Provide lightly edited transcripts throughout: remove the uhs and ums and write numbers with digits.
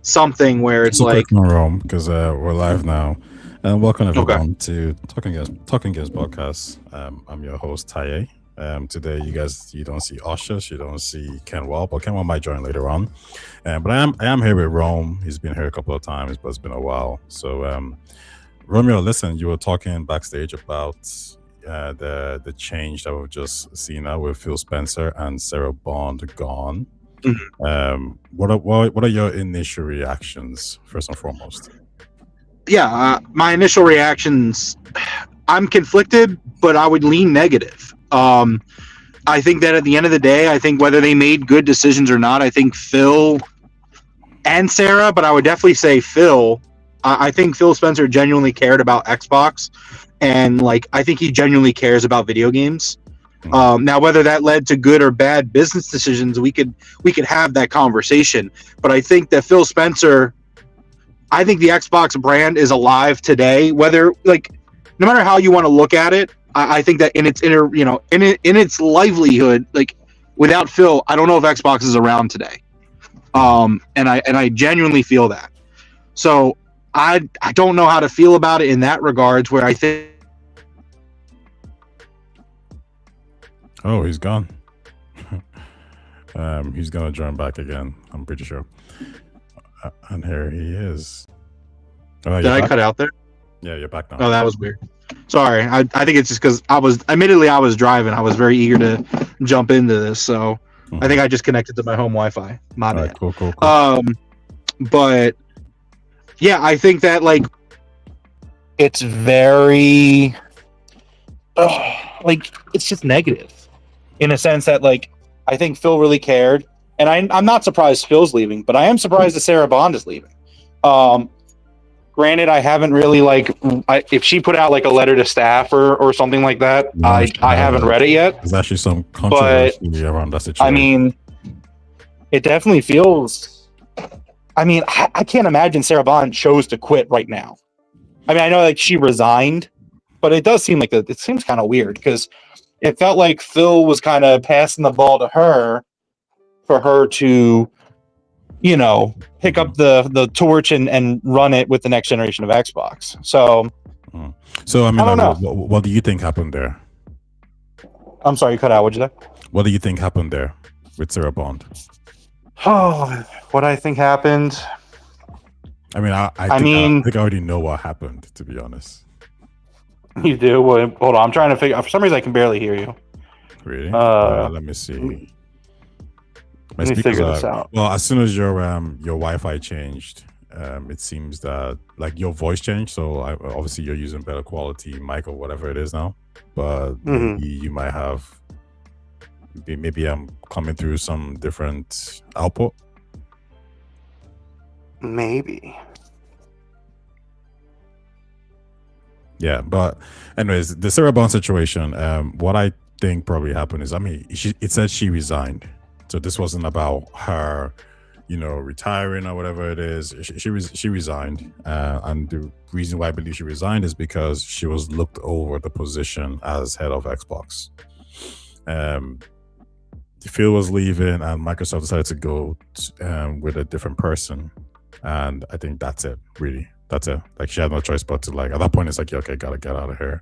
something where it's Just a quick like, one, Rome, because we're live now. And welcome okay, everyone to Talking Games podcast. I'm your host Taye. Today, you don't see Oshus, you don't see Kenwell, but Kenwell might join later on. But I am here with Rome. He's been here a couple of times, but it's been a while. So, Romeo, listen, you were talking backstage about the change that we've just seen now with Phil Spencer and Sarah Bond gone. What are your initial reactions first and foremost? yeah, my initial reactions, I'm conflicted, but I would lean negative. I think that at the end of the day, I think whether they made good decisions or not, I think Phil and Sarah, but I would definitely say Phil. I think Phil Spencer genuinely cared about Xbox, and like I think he genuinely cares about video games. Now, whether that led to good or bad business decisions, we could have that conversation. But I think that Phil Spencer, I think the Xbox brand is alive today. Whether like, no matter how you want to look at it, I think that in its in its livelihood, like without Phil, I don't know if Xbox is around today. And I genuinely feel that. So I don't know how to feel about it in that regards. Where I think. Oh, he's gone. He's gonna join back again. I'm pretty sure. And here he is. Did I cut out there? Yeah, you're back now. Oh, that was weird. Sorry. I think it's just because I was driving. I was very eager to jump into this, so I think I just connected to my home Wi-Fi. My bad. Right, cool. But yeah, I think that like it's very like it's just negative in a sense that like I think Phil really cared, and I'm not surprised Phil's leaving, but I am surprised that Sarah Bond is leaving. Granted, I haven't really if she put out like a letter to staff or something like that, No, I haven't read it yet. There's actually some controversy around that situation. I mean, it definitely feels. I mean, I can't imagine Sarah Bond chose to quit right now. I mean, I know like she resigned, but it does seem like it seems kind of weird because it felt like Phil was kind of passing the ball to her for her to, pick up the torch and run it with the next generation of Xbox. So I mean, I don't know. What do you think happened there? I'm sorry, you cut out. What'd you say? What do you think happened there with Sarah Bond? Oh, what I think happened. I mean, I think I already know what happened, to be honest. You do? Well, hold on. I'm trying to figure. For some reason, I can barely hear you. Really? Let me see. Let me figure this out. Well, as soon as your Wi-Fi changed, it seems that like your voice changed. So obviously you're using better quality mic or whatever it is now. But maybe you might have. Maybe I'm coming through some different output. Maybe. Yeah, but anyways, the Sarah Bond situation. What I think probably happened is, I mean, it said she resigned, so this wasn't about her, retiring or whatever it is. She resigned, and the reason why I believe she resigned is because she was looked over the position as head of Xbox. Phil was leaving, and Microsoft decided to go with a different person, and I think that's it. Really. That's it. Like she had no choice but to like at that point it's like, yeah, okay, gotta get out of here.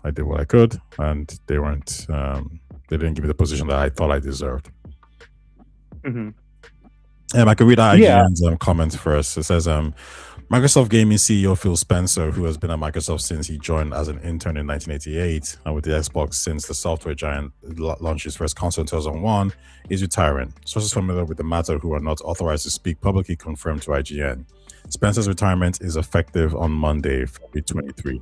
I did what I could, and they didn't give me the position that I thought I deserved. I could read IGN's comments first. It says Microsoft Gaming CEO Phil Spencer, who has been at Microsoft since he joined as an intern in 1988 and with the Xbox since the software giant launched his first console in 2001, is retiring. Sources familiar with the matter who are not authorized to speak publicly confirmed to IGN. Spencer's retirement is effective on Monday, February 23.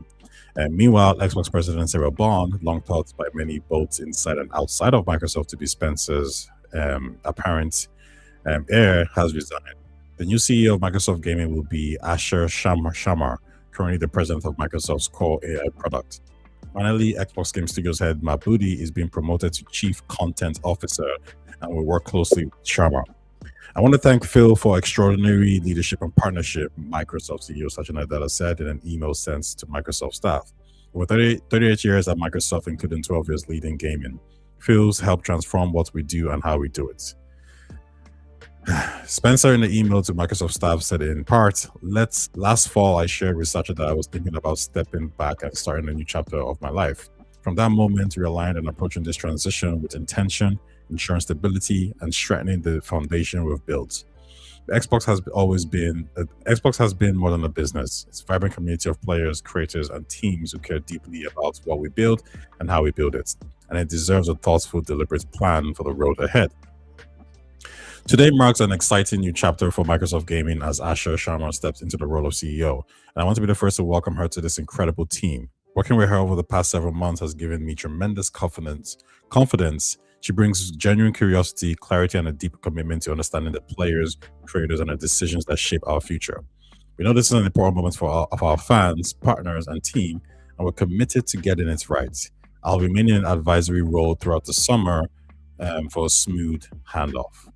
Meanwhile, Xbox President Sarah Bond, long thought by many both inside and outside of Microsoft to be Spencer's apparent heir, has resigned. The new CEO of Microsoft Gaming will be Asher Shamar, currently the president of Microsoft's core AI product. Finally, Xbox Game Studios head Matt Booty is being promoted to Chief Content Officer and will work closely with Shamar. I want to thank Phil for extraordinary leadership and partnership, Microsoft CEO Satya Nadella said in an email sent to Microsoft staff. Over 38 years at Microsoft, including 12 years leading gaming, Phil's helped transform what we do and how we do it. Spencer, in the email to Microsoft staff, said in part, last fall I shared with Satya that I was thinking about stepping back and starting a new chapter of my life. From that moment, we aligned on approaching this transition with intention, ensuring stability, and strengthening the foundation we've built. Xbox has been more than a business. It's a vibrant community of players, creators, and teams who care deeply about what we build and how we build it. And it deserves a thoughtful, deliberate plan for the road ahead. Today marks an exciting new chapter for Microsoft Gaming as Asha Sharma steps into the role of CEO. And I want to be the first to welcome her to this incredible team. Working with her over the past several months has given me tremendous confidence. She brings genuine curiosity, clarity, and a deep commitment to understanding the players, creators, and the decisions that shape our future. We know this is an important moment for our fans, partners, and team, and we're committed to getting it right. I'll remain in an advisory role throughout the summer for a smooth handoff.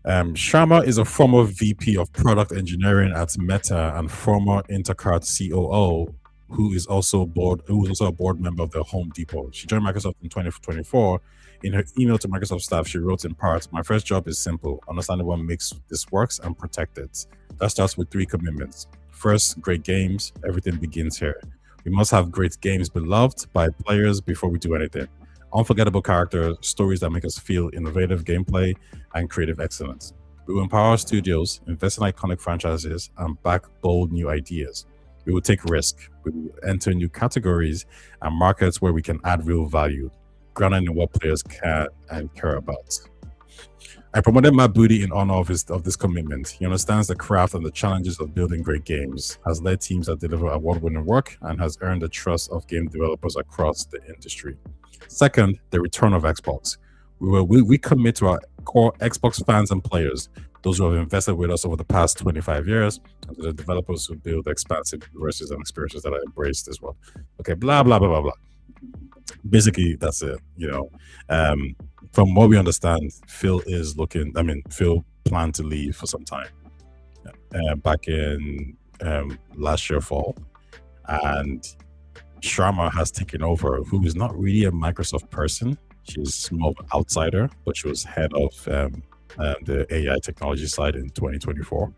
Sharma is a former VP of Product Engineering at Meta and former Intercart COO, who is also a board member of the Home Depot. She joined Microsoft in 2024. In her email to Microsoft staff, she wrote in part, "My first job is simple: understanding what makes this works and protect it. That starts with 3 commitments. First, great games. Everything begins here. We must have great games beloved by players before we do anything. Unforgettable characters, stories that make us feel, innovative gameplay, and creative excellence. We will empower our studios, invest in iconic franchises, and back bold new ideas. We will take risk. We will enter new categories and markets where we can add real value, grounded in what players can and care about." I promoted Matt Booty in honor of this commitment. He understands the craft and the challenges of building great games, has led teams that deliver award-winning work, and has earned the trust of game developers across the industry. Second, the return of Xbox. We commit to our core Xbox fans and players, those who have invested with us over the past 25 years, and to the developers who build expansive universes and experiences that I embraced as well. Okay, blah, blah, blah, blah, blah. Basically, that's it. From what we understand, Phil planned to leave for some time back in last year fall. And Sharma has taken over, who is not really a Microsoft person. She's more of an outsider, but she was head of the AI technology side in 2024.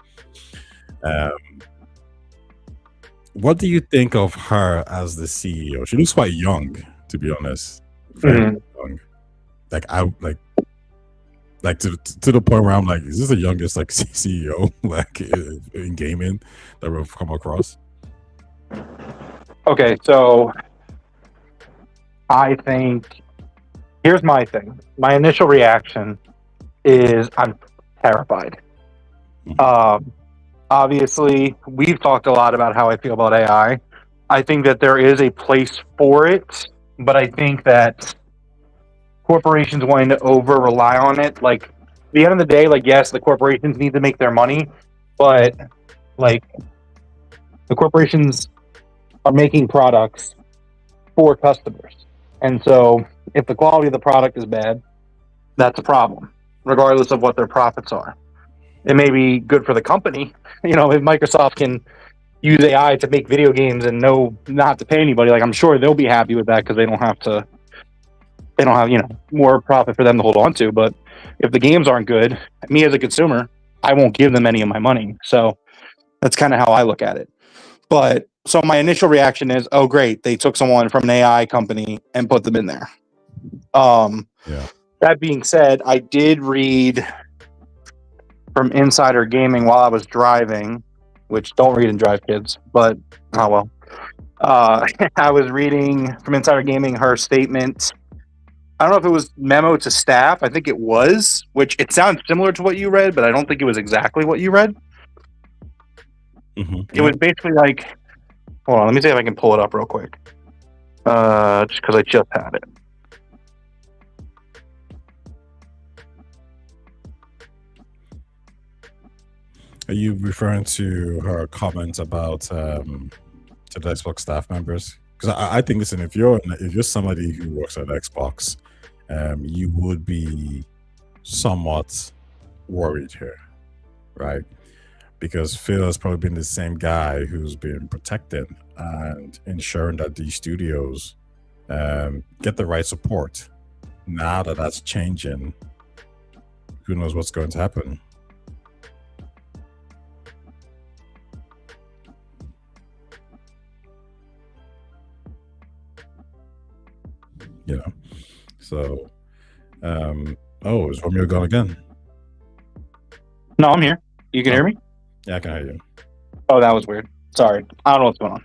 What do you think of her as the CEO? She looks quite young, to be honest. Very young. To the point where I'm like, is this the youngest CEO in gaming that we've come across? Okay, so I think here's my thing. My initial reaction is I'm terrified. Obviously, we've talked a lot about how I feel about AI. I think that there is a place for it, but I think that corporations wanting to over rely on it, at the end of the day, yes, the corporations need to make their money, but the corporations are making products for customers. And so if the quality of the product is bad, that's a problem, regardless of what their profits are. It may be good for the company. If Microsoft can use AI to make video games and not have to pay anybody, I'm sure they'll be happy with that because they don't have more profit for them to hold on to. But if the games aren't good, me as a consumer, I won't give them any of my money. So that's kind of how I look at it. But so my initial reaction is, oh, great, they took someone from an AI company and put them in there. That being said, I did read from Insider Gaming while I was driving, which don't read and drive, kids, but oh well. I was reading from Insider Gaming her statement. I don't know if it was memo to staff. I think it was, which it sounds similar to what you read, but I don't think it was exactly what you read. It was basically hold on, let me see if I can pull it up real quick. Just because I just had it. Are you referring to her comments about to the Xbox staff members? Because I think, listen, if you're somebody who works at Xbox, you would be somewhat worried here, right? Because Phil has probably been the same guy who's been protecting and ensuring that these studios get the right support. Now that that's changing, who knows what's going to happen. You know, so is Romeo gone again? No, I'm here. You can hear me? Yeah, I can hear you. Oh, that was weird. Sorry. I don't know what's going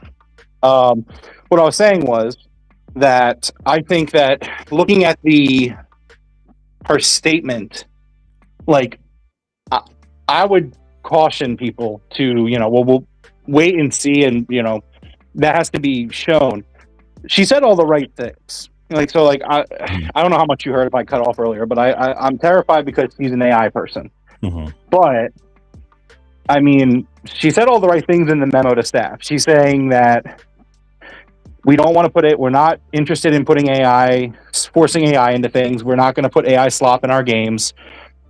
on. What I was saying was that I think that looking at her statement, like, I would caution people to, we'll wait and see, and, that has to be shown. She said all the right things. I don't know how much you heard if I cut off earlier, but I'm terrified because she's an AI person. Mm-hmm. But I mean, she said all the right things in the memo to staff. She's saying that we're not interested in forcing AI into things. We're not going to put AI slop in our games.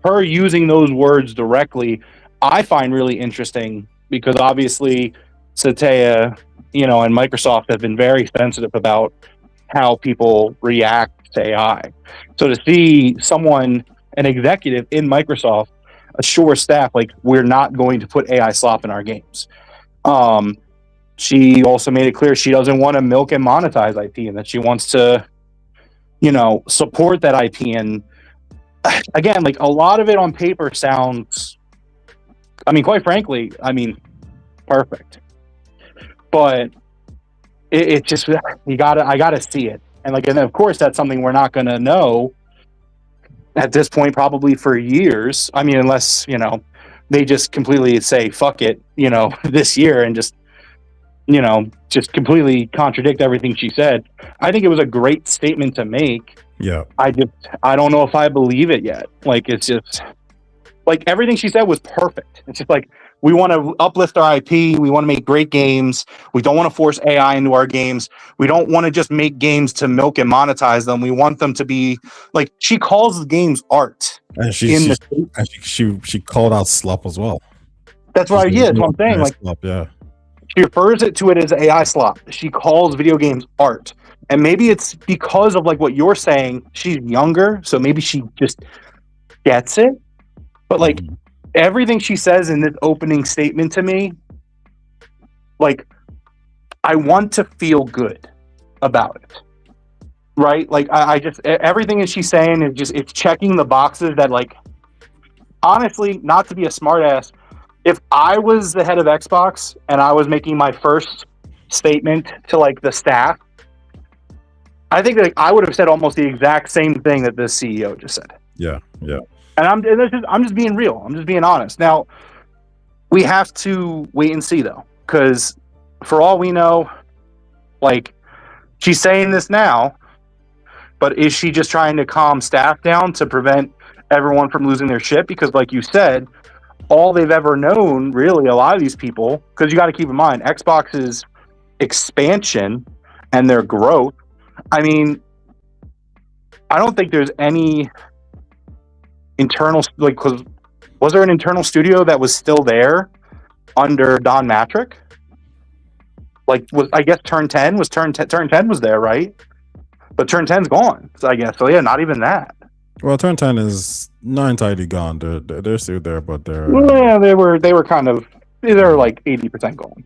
Her using those words directly, I find really interesting because obviously Satya, and Microsoft have been very sensitive about how people react to AI. So to see an executive in Microsoft assure staff, like, we're not going to put AI slop in our games. She also made it clear she doesn't want to milk and monetize IP, and that she wants to, support that IP. And again, like, a lot of it on paper sounds, quite frankly, perfect. But it just, I gotta see it. And then of course that's something we're not going to know at this point, probably for years. Unless, they just completely say, fuck it, this year, and just completely contradict everything she said. I think it was a great statement to make. Yeah. I don't know if I believe it yet. Like, it's just, like, everything she said was perfect. It's just like, we want to uplift our IP. We want to make great games. We don't want to force AI into our games. We don't want to just make games to milk and monetize them. We want them to be, like, she calls the games art. And she called out slop as well. That's what I'm saying. Like, slop, yeah. She refers to it as AI slop. She calls video games art. And maybe it's because of, like, what you're saying, she's younger, so maybe she just gets it. But, like, everything she says in this opening statement to me, like, I want to feel good about it, right? Like, I just, everything that she's saying is just, it's checking the boxes that, like, honestly, not to be a smartass, if I was the head of Xbox and I was making my first statement to, like, the staff, I think that, like, I would have said almost the exact same thing that this CEO just said. Yeah, yeah. And I'm just being real. I'm just being honest. Now, we have to wait and see, though, because for all we know, like, she's saying this now, but is she just trying to calm staff down to prevent everyone from losing their shit? Because, like you said, all they've ever known, really, a lot of these people, because you got to keep in mind, Xbox's expansion and their growth, I don't think there's any internal, like, cause was there an internal studio that was still there under Don Matrick? Like, I guess Turn 10 was Turn 10 was there, right? But Turn 10's gone, so I guess. So yeah, not even that. Well, Turn 10 is not entirely gone. They're still there, but they're they were kind of, they're like 80% gone.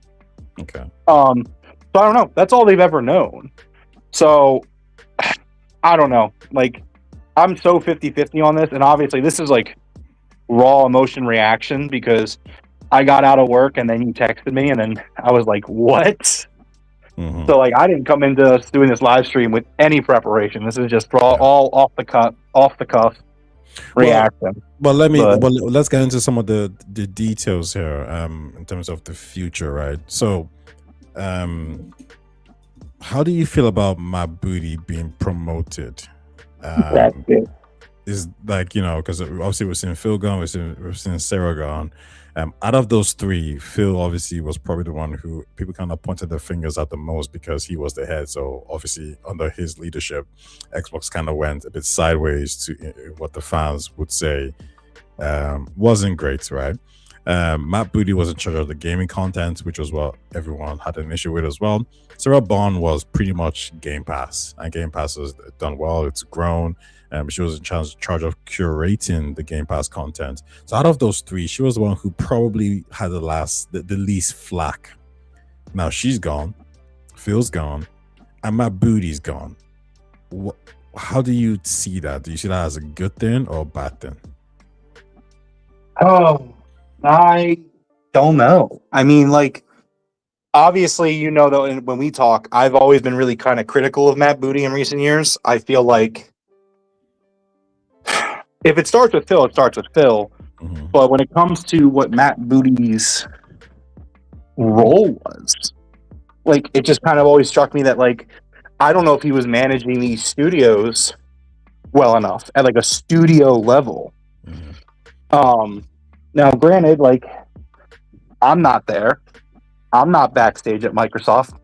Okay. So I don't know. That's all they've ever known. So I don't know. Like, I'm so 50-50 on this, and obviously this is like raw emotion reaction because I got out of work and then you texted me and then I was like, what? Mm-hmm. So, like, I didn't come into us doing this live stream with any preparation. This is just all off the cuff reaction. Well, let's get into some of the details here in terms of the future, right? So how do you feel about Matt Booty being promoted? That's it. Is, like, because obviously we've seen Phil gone, we've seen Sarah gone. Out of those three, Phil obviously was probably the one who people kind of pointed their fingers at the most because he was the head. So obviously under his leadership, Xbox kind of went a bit sideways to what the fans would say wasn't great, right? Matt Booty was in charge of the gaming content, which was what everyone had an issue with as well. Sarah Bond was pretty much Game Pass, and Game Pass has done well. It's grown. She was in charge of curating the Game Pass content. So out of those three, she was the one who probably had the least flack. Now she's gone, Phil's gone, and Matt Booty's gone. How do you see that? Do you see that as a good thing or a bad thing? Oh, I don't know. I mean, like, obviously, you know, though, when we talk, I've always been really kind of critical of Matt Booty in recent years. I feel like if it starts with Phil, it starts with Phil. Mm-hmm. But when it comes to what Matt Booty's role was, like, it just kind of always struck me that, like, I don't know if he was managing these studios well enough at, like, a studio level. Mm-hmm. Now, granted, like, I'm not there. I'm not backstage at Microsoft.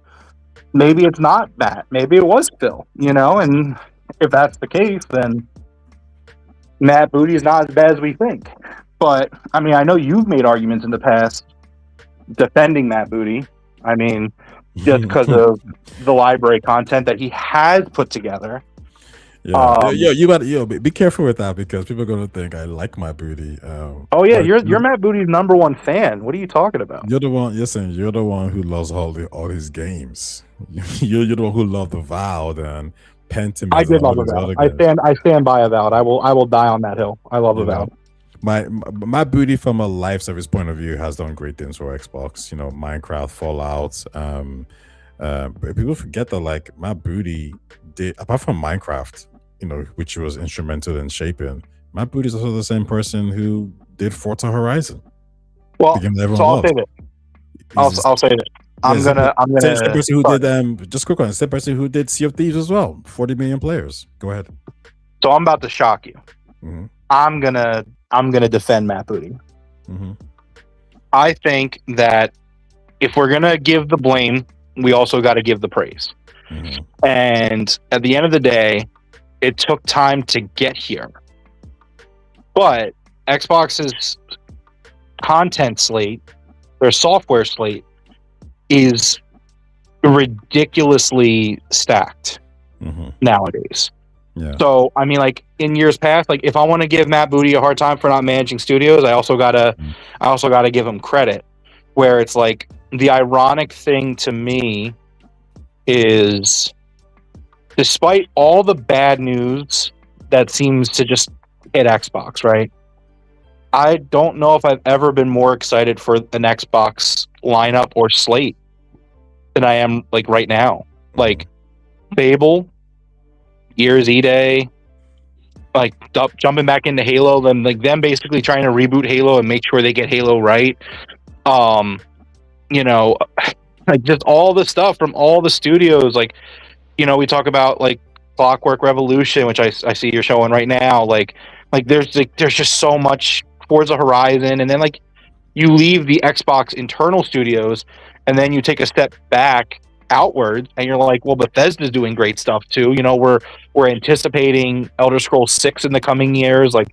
Maybe it's not Matt. Maybe it was Phil, you know? And if that's the case, then Matt Booty is not as bad as we think. But, I mean, I know you've made arguments in the past defending Matt Booty. I mean, just because of the library content that he has put together. Yeah, you gotta be careful with that because people are gonna think I like Matt Booty. Oh yeah, you're Matt Booty's number one fan. What are you talking about? You're the one. Listen, you're the one who loves all his games. You're the one who loved Avowed and Pentiment. I did love Avowed. I stand by Avowed. I will die on that hill. I love Avowed. My Booty from a live service point of view has done great things for Xbox. You know, Minecraft, Fallout. But people forget that like Matt Booty did, apart from Minecraft, you know, which was instrumental in shaping. Matt Booty is also the same person who did Forza Horizon. Well, so I'll say that. I'll say that. I'm gonna. Same person who did just quick one. Same person who did Sea of Thieves as well. 40 million players. Go ahead. So I'm about to shock you. Mm-hmm. I'm gonna defend Matt Booty. Mm-hmm. I think that if we're gonna give the blame, we also got to give the praise. Mm-hmm. And at the end of the day, it took time to get here. But Xbox's content slate, their software slate, is ridiculously stacked nowadays. Yeah. So, I mean, like in years past, like if I want to give Matt Booty a hard time for not managing studios, I also gotta give him credit. Where it's like the ironic thing to me is, despite all the bad news that seems to just hit Xbox, right? I don't know if I've ever been more excited for an Xbox lineup or slate than I am like right now. Like Fable, Year's E-Day, like jumping back into Halo, then like them basically trying to reboot Halo and make sure they get Halo right. You know, like just all the stuff from all the studios. Like, you know, we talk about like Clockwork Revolution, which I see you're showing right now. Like there's just so much Forza Horizon, and then like you leave the Xbox internal studios, and then you take a step back outward, and you're like, well, Bethesda's doing great stuff too. You know, we're anticipating Elder Scrolls 6 in the coming years. Like,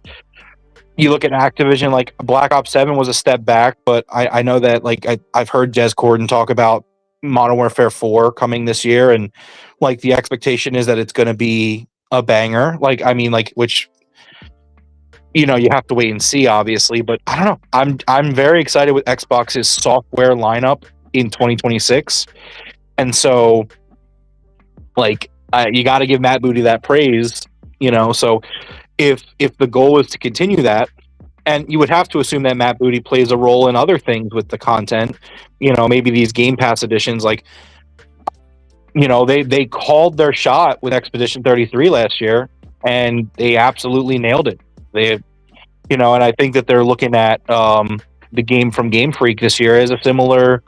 you look at Activision, like Black Ops 7 was a step back, but I know that like I've heard Jez Corden talk about Modern Warfare 4 coming this year, and like the expectation is that it's going to be a banger. Like, I mean, like, which, you know, you have to wait and see, obviously, but I don't know. I'm very excited with Xbox's software lineup in 2026, and so like you got to give Matt Booty that praise, you know. So if the goal is to continue that, and you would have to assume that Matt Booty plays a role in other things with the content, you know, maybe these Game Pass editions, like, you know, they called their shot with Expedition 33 last year, and they absolutely nailed it. They, you know, and I think that they're looking at the game from Game Freak this year as a similar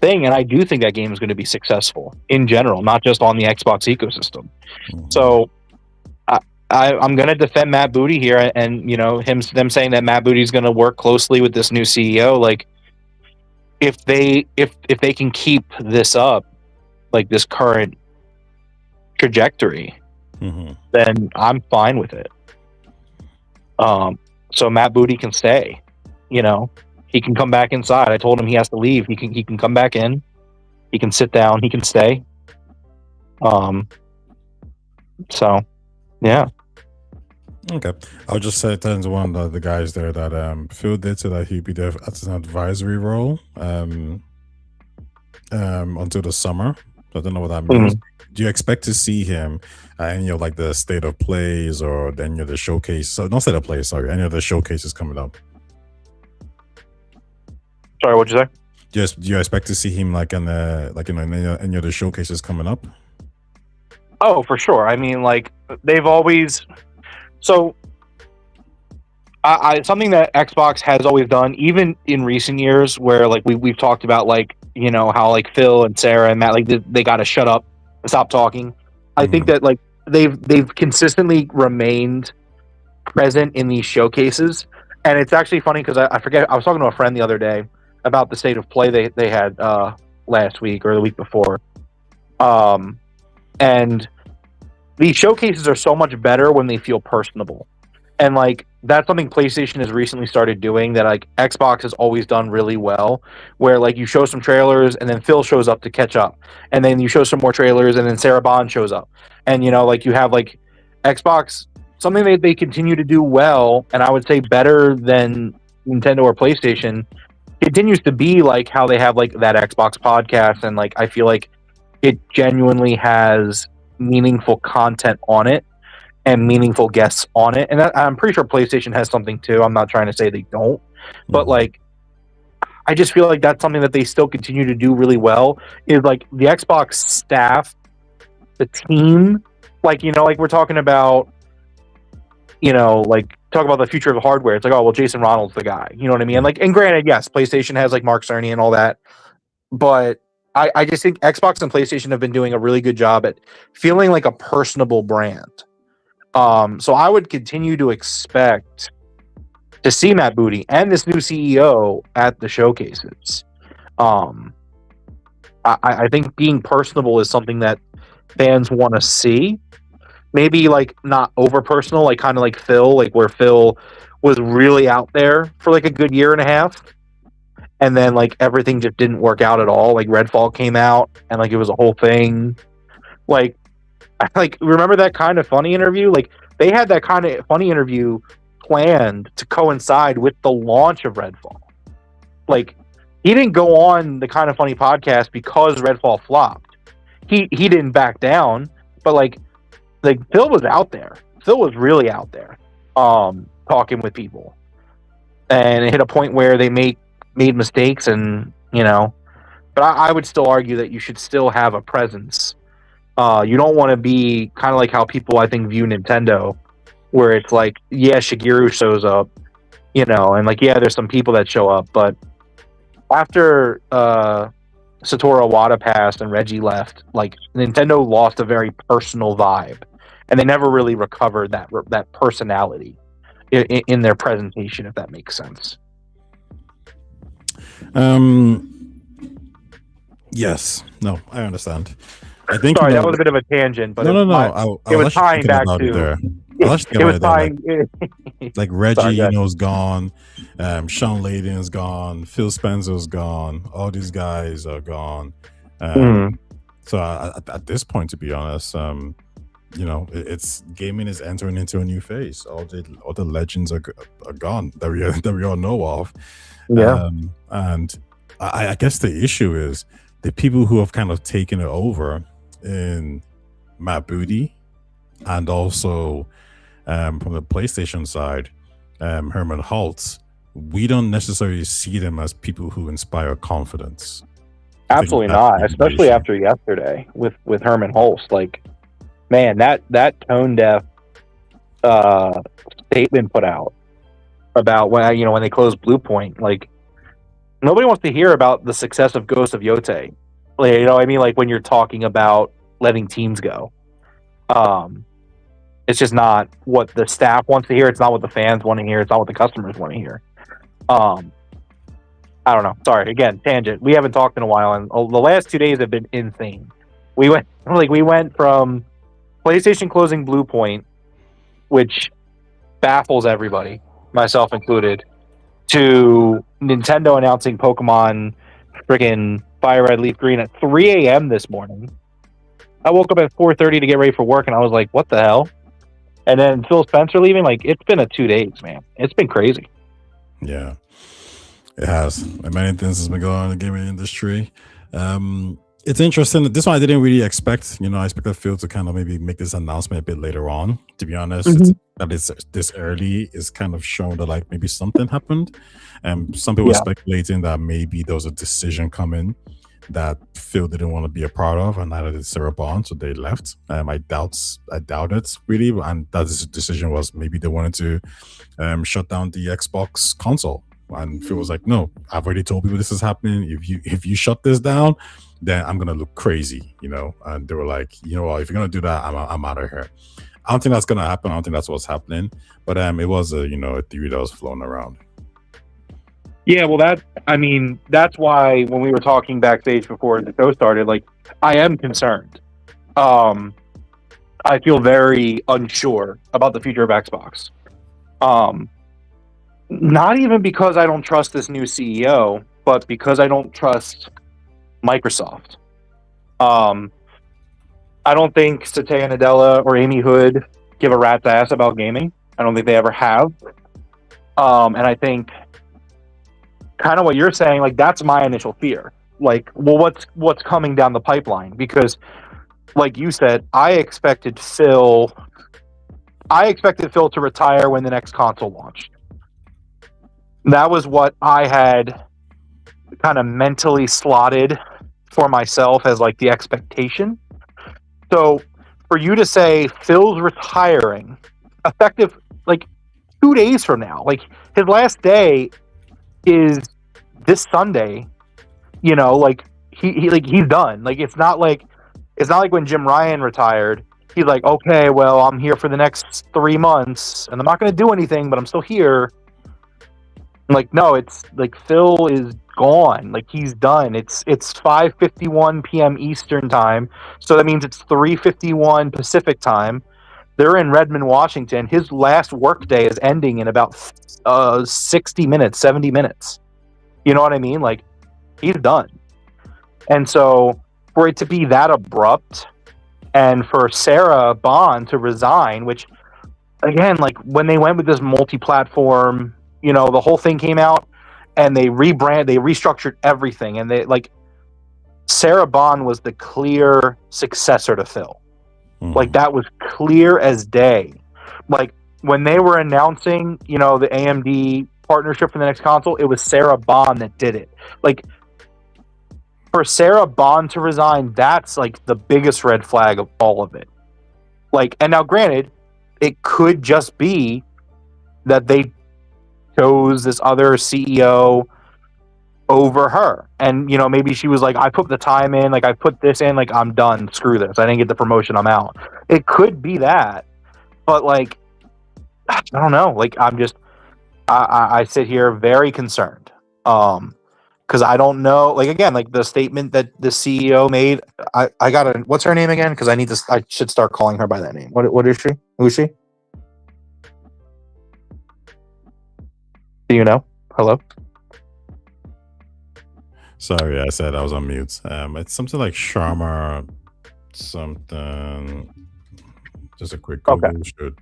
thing, and I do think that game is going to be successful in general, not just on the Xbox ecosystem. So I'm going to defend Matt Booty here, and you know, them saying that Matt Booty is going to work closely with this new CEO. Like, if they can keep this up, like this current trajectory, then I'm fine with it. So Matt Booty can stay. You know, he can come back inside. I told him he has to leave. He can come back in. He can sit down. He can stay. So, yeah. Okay, I'll just say to one of the guys there that Phil did say that he'd be there as an advisory role until the summer. I don't know what that means. Do you expect to see him at any of like the state of plays or any of the showcase? So not state of plays, sorry, any of the showcases coming up. Sorry, what'd you say? Do you expect to see him like in the any of the showcases coming up? Oh, for sure. I mean, like they've always so. I something that Xbox has always done, even in recent years, where like we've talked about, like, you know, how like Phil and Sarah and Matt, like they got to shut up, stop talking. I think that like they've consistently remained present in these showcases, and it's actually funny because I forget, I was talking to a friend the other day about the state of play they had last week or the week before, and these showcases are so much better when they feel personable. And like that's something PlayStation has recently started doing that like Xbox has always done really well, where like you show some trailers and then Phil shows up to catch up, and then you show some more trailers and then Sarah Bond shows up, and you know, like you have like Xbox, something they continue to do well, and I would say better than Nintendo or PlayStation, continues to be like how they have like that Xbox podcast, and like I feel like it genuinely has meaningful content on it and meaningful guests on it, and I'm pretty sure PlayStation has something too. I'm not trying to say they don't, but like I just feel like that's something that they still continue to do really well, is like the Xbox staff, the team, like, you know, like we're talking about, you know, like talk about the future of hardware. It's like, oh well, Jason Ronald's the guy, you know what I mean? And like, and granted, yes, PlayStation has like Mark Cerny and all that, but I just think Xbox and PlayStation have been doing a really good job at feeling like a personable brand. So I would continue to expect to see Matt Booty and this new CEO at the showcases. I think being personable is something that fans want to see. Maybe like not over personal, like kind of like Phil, like where Phil was really out there for like a good year and a half, and then like everything just didn't work out at all. Like Redfall came out and like it was a whole thing. Like remember that Kind of Funny interview? Like they had that Kind of Funny interview planned to coincide with the launch of Redfall. Like he didn't go on the Kind of Funny podcast because Redfall flopped. He didn't back down, but like Phil was out there. Phil was really out there, talking with people, and it hit a point where they made mistakes, and you know. But I would still argue that you should still have a presence. You don't want to be kind of like how people, I think, view Nintendo, where it's like, yeah, Shigeru shows up, you know, and like, yeah, there's some people that show up, but after Satoru Iwata passed and Reggie left, like Nintendo lost a very personal vibe, and they never really recovered that personality in their presentation, if that makes sense. Yes. No, I understand. I think sorry, that was a bit of a tangent, but no. It was tying back to. It was tying. Like Reggie, you know, is gone. Sean Layden's gone. Phil Spencer's gone. All these guys are gone. So at this point, to be honest, you know, it's gaming is entering into a new phase. All the legends are gone that we all know of. Yeah. And I guess the issue is the people who have kind of taken it over in Matt Booty, and also from the PlayStation side, Herman Holtz. We don't necessarily see them as people who inspire confidence. Absolutely not, especially after yesterday with Herman Holtz. Like, man, that tone deaf statement put out about when they closed Blue Point, like nobody wants to hear about the success of Ghost of Yotei. Like, you know what I mean? Like when you're talking about letting teams go. It's just not what the staff wants to hear. It's not what the fans want to hear. It's not what the customers want to hear. I don't know. Sorry, again, tangent. We haven't talked in a while, and the last 2 days have been insane. We went from PlayStation closing Blue Point, which baffles everybody, myself included, to Nintendo announcing Pokemon friggin' Fire Red Leaf Green at 3 a.m. this morning. I woke up at 4:30 to get ready for work, and I was like, what the hell? And then Phil Spencer leaving, like, it's been a 2 days, man. It's been crazy. Yeah, it has. Like, many things has been going on in the gaming industry. It's interesting. This one I didn't really expect. I expected Phil to kind of maybe make this announcement a bit later on. To be honest, that it's this early is kind of showing that like maybe something happened. And some people were speculating that maybe there was a decision coming that Phil didn't want to be a part of, and neither did Sarah Bond, so they left. I doubt it really, and that decision was maybe they wanted to shut down the Xbox console. And Phil was like, "No, I've already told people this is happening. If you shut this down, then I'm gonna look crazy," And they were like, "You know what? If you're gonna do that, I'm out of here." I don't think that's gonna happen. I don't think that's what's happening. But it was a theory that was flown around. Yeah, well, that's why when we were talking backstage before the show started, like, I am concerned. I feel very unsure about the future of Xbox. Not even because I don't trust this new CEO, but because I don't trust Microsoft. I don't think Satya Nadella or Amy Hood give a rat's ass about gaming. I don't think they ever have. And I think kind of what you're saying, like, that's my initial fear. Like, well, what's coming down the pipeline? Because, like you said, I expected Phil to retire when the next console launched. That was what I had kind of mentally slotted for myself as like the expectation. So for you to say Phil's retiring effective like 2 days from now, like his last day is this Sunday, like he's done. Like it's not like when Jim Ryan retired. He's like, okay, well, I'm here for the next 3 months and I'm not going to do anything, but I'm still here. Like, no, it's like Phil is gone. Like, he's done. It's 5:51 p.m. Eastern time, so that means it's 3:51 Pacific time. They're in Redmond, Washington. His last workday is ending in about 60 minutes, 70 minutes. You know what I mean? Like, he's done. And so for it to be that abrupt, and for Sarah Bond to resign, which, again, like when they went with this multi-platform, the whole thing came out and they restructured everything, and they like Sarah Bond was the clear successor to Phil. Like, that was clear as day. Like, when they were announcing, the AMD partnership for the next console, it was Sarah Bond that did it. Like, for Sarah Bond to resign, that's like the biggest red flag of all of it. Like, and now granted, it could just be that they chose this other CEO over her, and maybe she was like, I put the time in, like I put this in, like I'm done, screw this, I didn't get the promotion, I'm out. It could be that, but like I don't know, like I sit here very concerned because I don't know, like, again, like the statement that the CEO made, I gotta, what's her name again, because I should start calling her by that name. What is she? Who is she? Do you know? Hello? Sorry, I said I was on mute. It's something like Sharma something. Just a quick Google. Okay.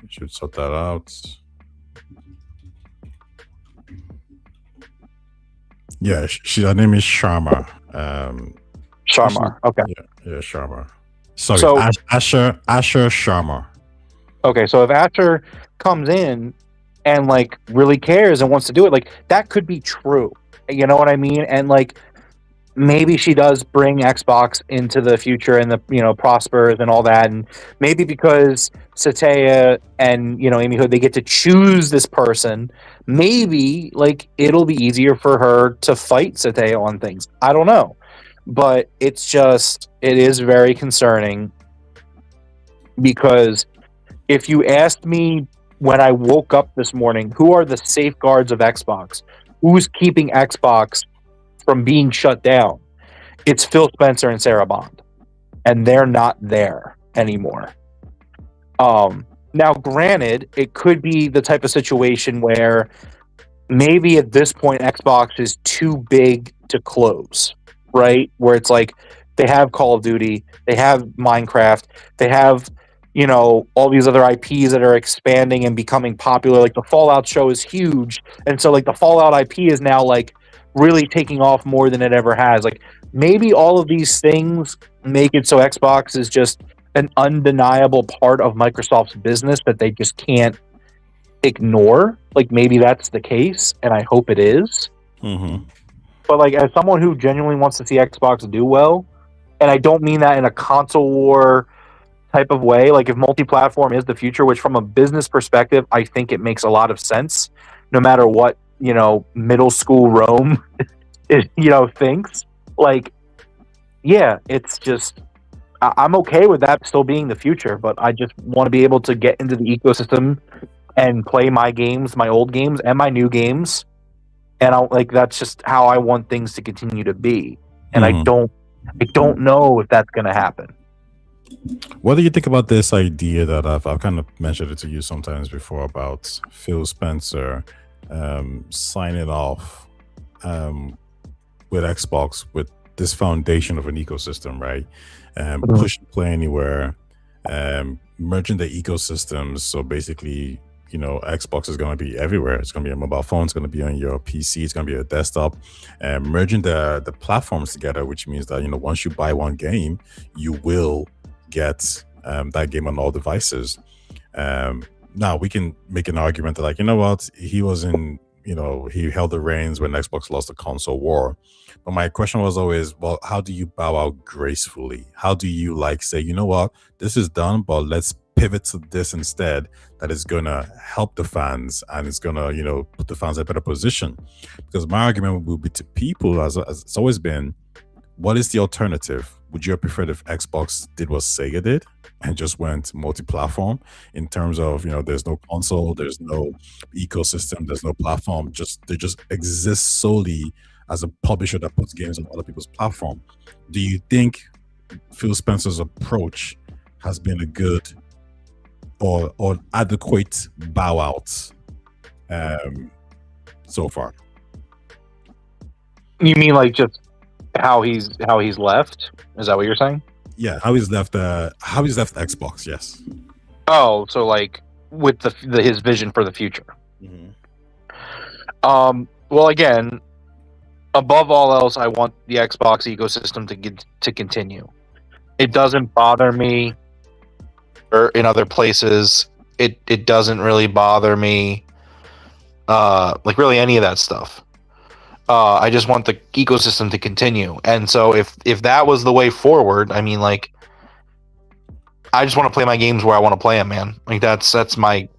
Should sort that out. Yeah, her name is Sharma. Sharma. Okay. Yeah, Sharma. Sorry, so, Asher Sharma. Okay, so if Asher comes in and like really cares and wants to do it, like that could be true. You know what I mean? And like maybe she does bring Xbox into the future and the prospers and all that, and maybe because Satya and Amy Hood, they get to choose this person, maybe like it'll be easier for her to fight Satya on things. I don't know, but it is very concerning, because if you asked me when I woke up this morning, who are the safeguards of Xbox? Who's keeping Xbox from being shut down? It's Phil Spencer and Sarah Bond, and they're not there anymore. Now, granted, it could be the type of situation where maybe at this point Xbox is too big to close, right? Where it's like they have Call of Duty, they have Minecraft, they have all these other IPs that are expanding and becoming popular. Like the Fallout show is huge, and so like the Fallout IP is now like really taking off more than it ever has. Like maybe all of these things make it so Xbox is just an undeniable part of Microsoft's business that they just can't ignore. Like maybe that's the case, and I hope it is. Mm-hmm. But like as someone who genuinely wants to see Xbox do well, and I don't mean that in a console war type of way, like if multi-platform is the future, which from a business perspective I think it makes a lot of sense, no matter what middle school Rome thinks. Like yeah, it's just I'm okay with that still being the future, but I just want to be able to get into the ecosystem and play my games, my old games and my new games, and that's just how I want things to continue to be. And I don't know if that's going to happen. What do you think about this idea that I've kind of mentioned it to you sometimes before about Phil Spencer signing off with Xbox with this foundation of an ecosystem, right? Push play anywhere, merging the ecosystems. So basically, Xbox is going to be everywhere. It's going to be a mobile phone. It's going to be on your PC. It's going to be a desktop. Merging the platforms together, which means that once you buy one game, you will get that game on all devices. Now we can make an argument that like, what, he was in, he held the reins when Xbox lost the console war. But my question was always, well, how do you bow out gracefully? How do you say, what, this is done, but let's pivot to this instead, that is going to help the fans and it's going to, put the fans in a better position? Because my argument would be to people, as it's always been, what is the alternative? Would you have preferred if Xbox did what Sega did and just went multi-platform in terms of, there's no console, there's no ecosystem, there's no platform, they just exist solely as a publisher that puts games on other people's platform? Do you think Phil Spencer's approach has been a good or adequate bow out so far? You mean like just how he's left? Is that what you're saying? Yeah, how he's left Xbox, yes. Oh, so like with his vision for the future. Mm-hmm. Well, again, above all else, I want the Xbox ecosystem to continue. It doesn't bother me, or in other places, it doesn't really bother me. Like really any of that stuff. I just want the ecosystem to continue, and so if that was the way forward, I mean, like, I just want to play my games where I want to play them, man. Like that's my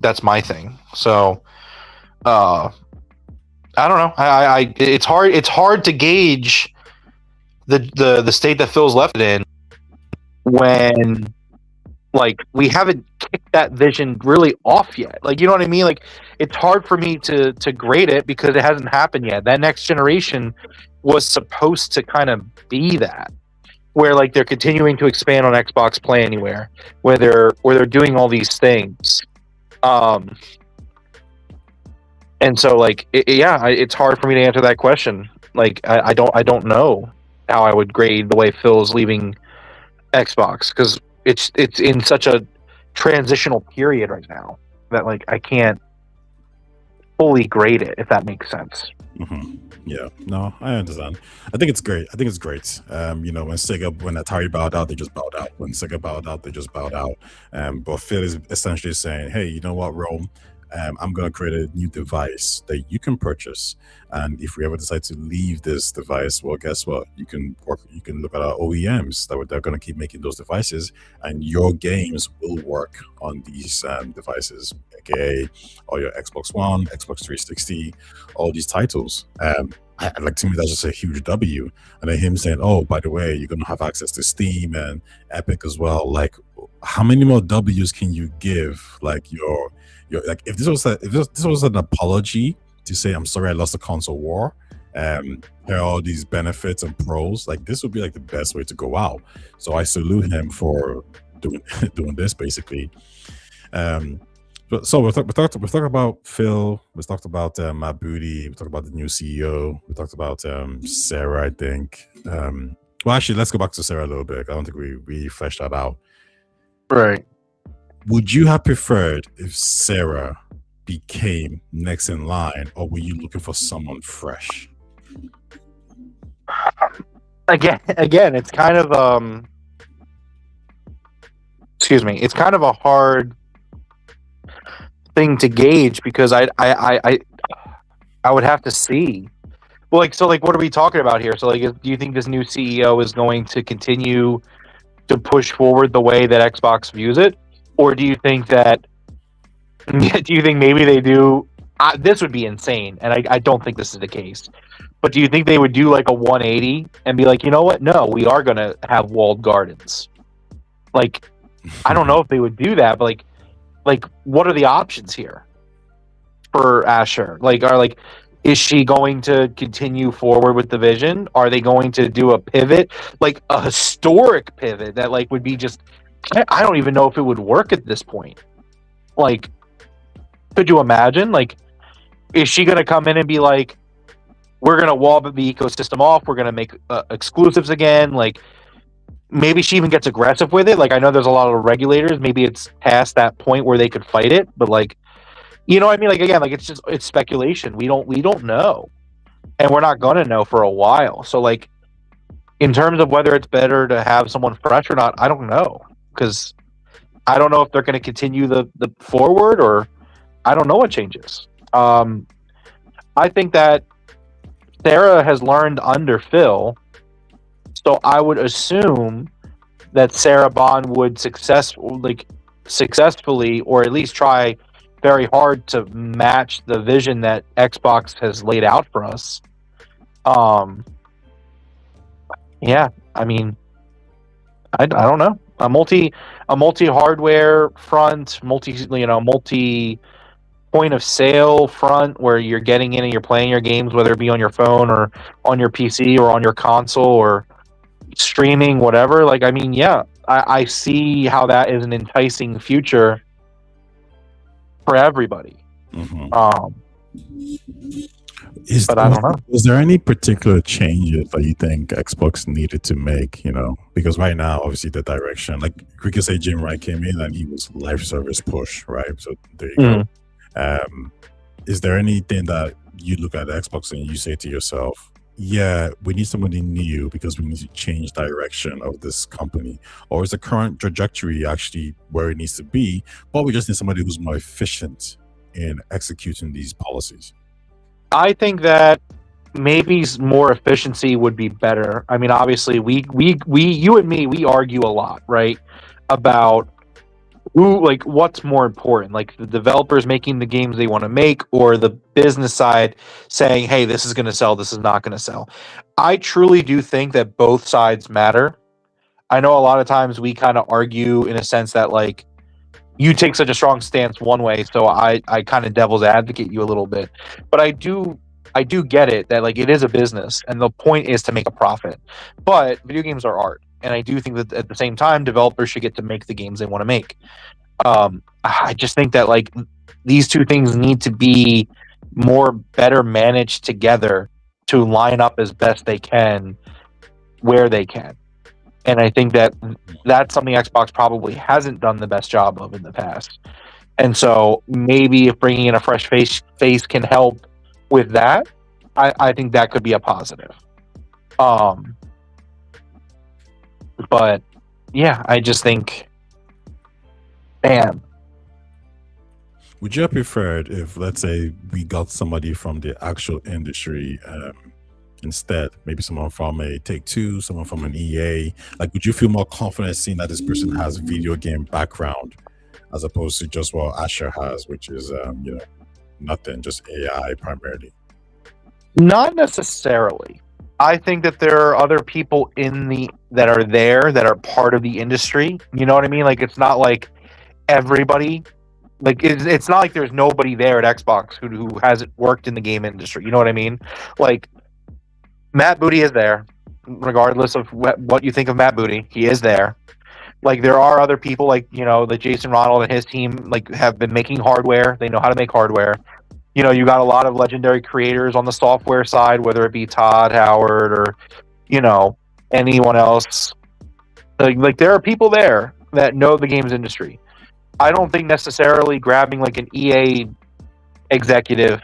thing. So, I don't know. It's hard to gauge the state that Phil's left it in when, like, we haven't kicked that vision really off yet. Like, you know what I mean? Like, it's hard for me to grade it because it hasn't happened yet. That next generation was supposed to kind of be that, where like they're continuing to expand on Xbox Play Anywhere, where they're doing all these things. And so like it's hard for me to answer that question. Like I don't know how I would grade the way Phil's leaving Xbox, because it's in such a transitional period right now that like I can't fully grade it, if that makes sense. Mm-hmm. Yeah, no, I understand. I think it's great. When Atari bowed out, they just bowed out. When Sega bowed out, they just bowed out. But Phil is essentially saying, hey, you know what, Rome? I'm going to create a new device that you can purchase, and if we ever decide to leave this device, well, guess what? You can look at our OEMs they're going to keep making those devices, and your games will work on these devices, aka all your Xbox One, Xbox 360, all these titles. To me, that's just a huge W. And then him saying, "Oh, by the way, you're going to have access to Steam and Epic as well." Like, how many more W's can you give? Like your like, if this was an apology to say, "I'm sorry, I lost the console war. Here are all these benefits and pros." Like, this would be like the best way to go out. So I salute him for doing this, basically. So we've talked about Phil. We talked about Matt Booty. We talked about the new CEO. We talked about Sarah, I think. Well, actually, let's go back to Sarah a little bit. I don't think we fleshed that out. Right. Would you have preferred if Sarah became next in line, or were you looking for someone fresh? Again, it's kind of excuse me, it's kind of a hard thing to gauge because I would have to see. Well, what are we talking about here? So, do you think this new CEO is going to continue to push forward the way that Xbox views it, or do you think that? Do you think maybe they do? This would be insane, and I don't think this is the case. But do you think they would do like a 180 and be like, you know what? No, we are going to have walled gardens. Like, I don't know if they would do that, but what are the options here for Asher? Is she going to continue forward with the vision? Are they going to do a pivot, like a historic pivot that would be just? I don't even know if it would work at this point. Like, could you imagine? Like, is she going to come in and be like, we're going to wall the ecosystem off. We're going to make exclusives again. Like, maybe she even gets aggressive with it. Like, I know there's a lot of regulators. Maybe it's past that point where they could fight it. But you know what I mean? Like, again, it's speculation. We don't know, and we're not going to know for a while. So, in terms of whether it's better to have someone fresh or not, I don't know, because I don't know if they're going to continue the forward, or I don't know what changes. I think that Sarah has learned under Phil, so I would assume that Sarah Bond would successfully, or at least try very hard to match the vision that Xbox has laid out for us. Yeah, I mean, I don't know. A multi hardware front, multi point of sale front where you're getting in and you're playing your games, whether it be on your phone or on your PC or on your console or streaming, whatever. I see how that is an enticing future for everybody. Mm-hmm. But I don't know. Is there any particular changes that you think Xbox needed to make? Because right now, obviously, the direction, like we could say, Jim Wright came in and he was live service push, right? So there you go. Is there anything that you look at Xbox and you say to yourself, yeah, we need somebody new because we need to change direction of this company? Or is the current trajectory actually where it needs to be, but we just need somebody who's more efficient in executing these policies? I think that maybe more efficiency would be better. I mean, obviously, you and me, we argue a lot, right, about what's more important, like the developers making the games they want to make, or the business side saying, hey, this is going to sell, this is not going to sell. I truly do think that both sides matter. I know a lot of times we kind of argue in a sense that you take such a strong stance one way, so I kind of devil's advocate you a little bit. But I do get it that it is a business and the point is to make a profit. But video games are art. And I do think that at the same time, developers should get to make the games they want to make. I just think that these two things need to be better managed together to line up as best they can where they can. And I think that that's something Xbox probably hasn't done the best job of in the past. And so maybe if bringing in a fresh face can help with that, I think that could be a positive. But yeah, I just think, man. Would you have preferred if, let's say, we got somebody from the actual industry instead, maybe someone from a Take-Two, someone from an EA? Would you feel more confident seeing that this person has video game background as opposed to just what Asher has, which is nothing, just AI primarily? Not necessarily. I think that there are other people that are part of the industry. You know what I mean? It's not like everybody. It's not like there's nobody there at Xbox who hasn't worked in the game industry. You know what I mean? Matt Booty is there, regardless of what you think of Matt Booty. He is there. There are other people the Jason Ronald and his team have been making hardware. They know how to make hardware. You got a lot of legendary creators on the software side, whether it be Todd Howard or, anyone else. There are people there that know the games industry. I don't think necessarily grabbing like an EA executive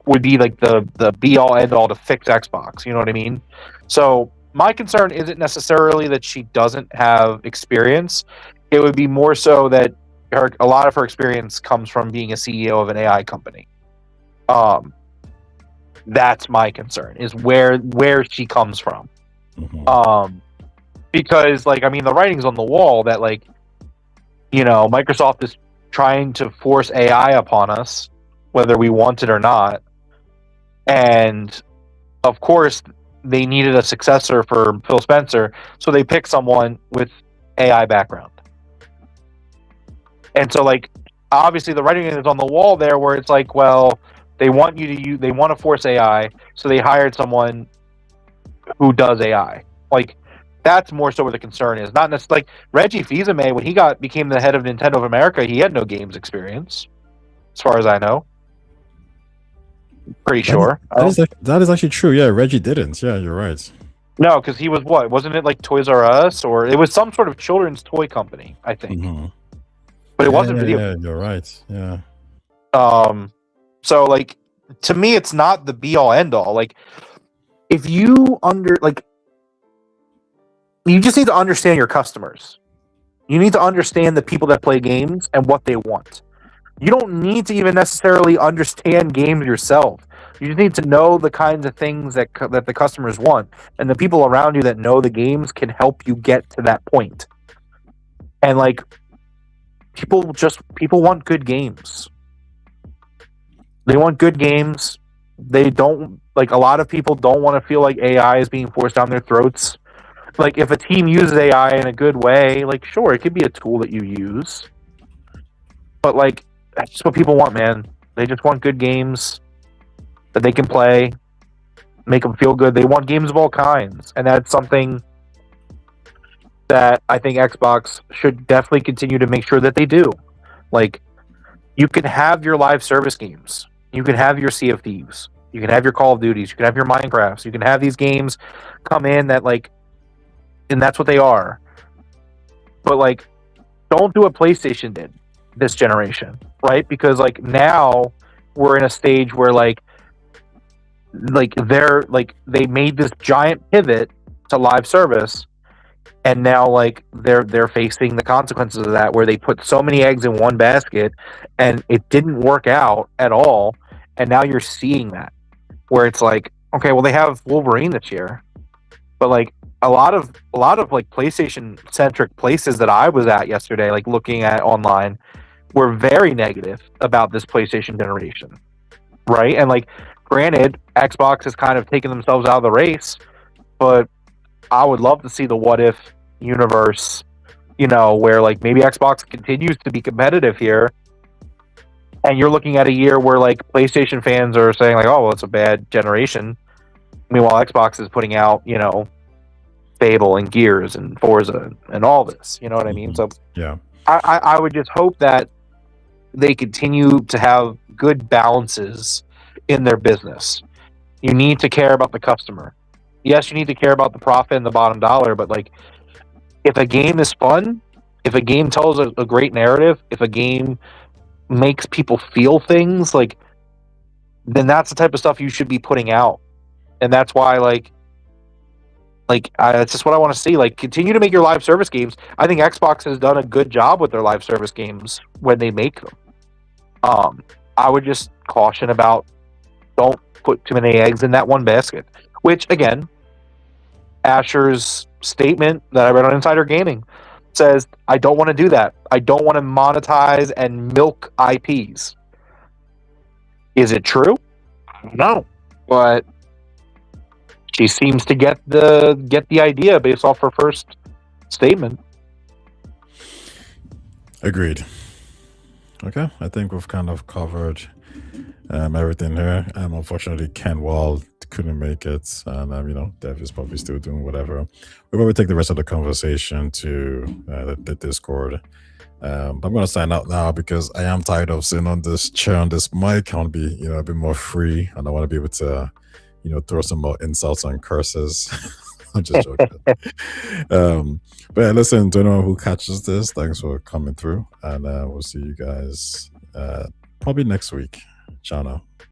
would be like the be all end all to fix Xbox. You know what I mean? So my concern isn't necessarily that she doesn't have experience. It would be more so that a lot of her experience comes from being a CEO of an AI company. That's my concern, is where she comes from. Mhm. Because like, I mean, the writing's on the wall that like, you know, Microsoft is trying to force AI upon us, whether we want it or not. And of course, they needed a successor for Phil Spencer, so they picked someone with AI background. And so, like, obviously, the writing is on the wall there, where it's like, well, they want you to use, they want to force AI, so they hired someone who does AI. Like, that's more so where the concern is. Not necessarily like Reggie Fils-Aimé, when he became the head of Nintendo of America, he had no games experience, as far as I know. Pretty sure. That is actually true. Yeah, Reggie didn't. Yeah, you're right. No, because he was what? Wasn't it like Toys R Us, or it was some sort of children's toy company? I think, Mhm. but it Yeah, wasn't yeah, video. yeah, you're right. Yeah. So like, to me, it's not the be all end all. Like, if you you just need to understand your customers. You need to understand the people that play games and what they want. You don't need to even necessarily understand games yourself. You just need to know the kinds of things that the customers want, and the people around you that know the games can help you get to that point. And like, people want good games. They want good games. They don't, like, a lot of people don't want to feel like AI is being forced down their throats. Like, if a team uses AI in a good way, like, sure, it could be a tool that you use. But like, that's just what people want, man. They just want good games that they can play, make them feel good. They want games of all kinds, and that's something that I think Xbox should definitely continue to make sure that they do. Like, you can have your live service games, you can have your Sea of Thieves, you can have your Call of Duties, you can have your Minecrafts, you can have these games come in that like, and that's what they are. But like, don't do what PlayStation did this generation, right? Because like, now we're in a stage where like they made this giant pivot to live service, and now like they're facing the consequences of that, where they put so many eggs in one basket and it didn't work out at all. And now you're seeing that, where it's like, okay, well, they have Wolverine this year, but like, a lot of like PlayStation centric places that I was at yesterday, like looking at online, were very negative about this PlayStation generation, right? And like, granted, Xbox has kind of taken themselves out of the race, but I would love to see the what if universe, you know, where like maybe Xbox continues to be competitive here, and you're looking at a year where like PlayStation fans are saying like, oh, well, it's a bad generation. Meanwhile, Xbox is putting out, you know, Fable and Gears and Forza and all this. You know what I mean? So Yeah. I would just hope that they continue to have good balances in their business. You need to care about the customer. Yes, you need to care about the profit and the bottom dollar, but like, if a game is fun, if a game tells a great narrative, if a game makes people feel things, like, then that's the type of stuff you should be putting out. And that's why it's just what I want to see. Like, continue to make your live service games. I think Xbox has done a good job with their live service games when they make them. I would just caution about, don't put too many eggs in that one basket. Which, again, Asher's statement that I read on Insider Gaming says, I don't want to do that. I don't want to monetize and milk IPs. Is it true? I don't know. But she seems to get the idea based off her first statement. Agreed. Okay, I think we've kind of covered everything here. Unfortunately, Ken Wall couldn't make it, and you know, Dev is probably still doing whatever. We'll probably take the rest of the conversation to the Discord. I'm gonna sign out now because I am tired of sitting on this chair on this mic. I want to be, you know, a bit more free, and I want to be able to, you know, throw some more insults and curses I'm just joking. But yeah, listen, to anyone who catches this, thanks for coming through, and we'll see you guys probably next week. Ciao now.